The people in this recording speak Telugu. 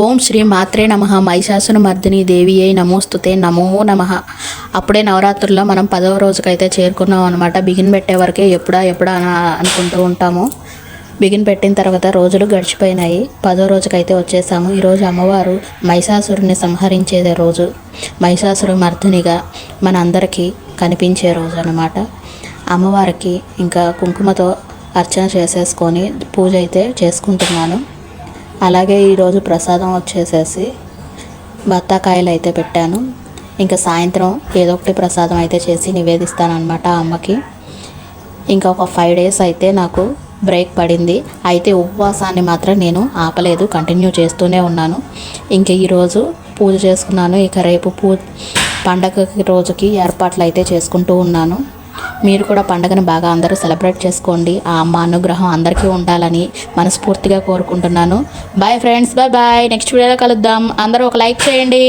ఓం శ్రీ మాత్రే నమః మహిషాసున మర్దిని దేవియై నమోస్తుతే నమో నమః. అప్పుడే నవరాత్రుల్లో మనం 10వ రోజుకైతే చేరుకున్నాం అనమాట. బిగిన్ పెట్టే వరకే ఎప్పుడా అని అనుకుంటూ ఉంటాము. బిగిన్ పెట్టిన తర్వాత రోజులు గడిచిపోయినాయి. 10వ రోజుకైతే వచ్చేసాము. ఈరోజు అమ్మవారు మహిషాసురుని సంహరించేదే రోజు. మహిషాసురు మర్దినిగా మనందరికీ కనిపించే రోజు అనమాట. అమ్మవారికి ఇంకా కుంకుమతో అర్చన చేసేసుకొని పూజ అయితే చేసుకుంటున్నాను. అలాగే ఈరోజు ప్రసాదం వచ్చేసేసి బత్తాకాయలు అయితే పెట్టాను. ఇంకా సాయంత్రం ఏదో ఒకటి ప్రసాదం అయితే చేసి నివేదిస్తానమాట అమ్మకి. ఇంకా ఒక 5 days అయితే నాకు బ్రేక్ పడింది. అయితే ఉపవాసాన్ని మాత్రం నేను ఆపలేదు, కంటిన్యూ చేస్తూనే ఉన్నాను. ఇంక ఈరోజు పూజ చేసుకున్నాను. ఇక రేపు పండగ రోజుకి ఏర్పాట్లు అయితే చేసుకుంటూ ఉన్నాను. మీరు కూడా పండుగను బాగా అందరూ సెలబ్రేట్ చేసుకోండి. ఆ అమ్మ అనుగ్రహం అందరికీ ఉండాలని మనస్ఫూర్తిగా కోరుకుంటున్నాను. Bye friends, bye. నెక్స్ట్ వీడియోలో కలుద్దాం. అందరూ ఒక లైక్ చేయండి.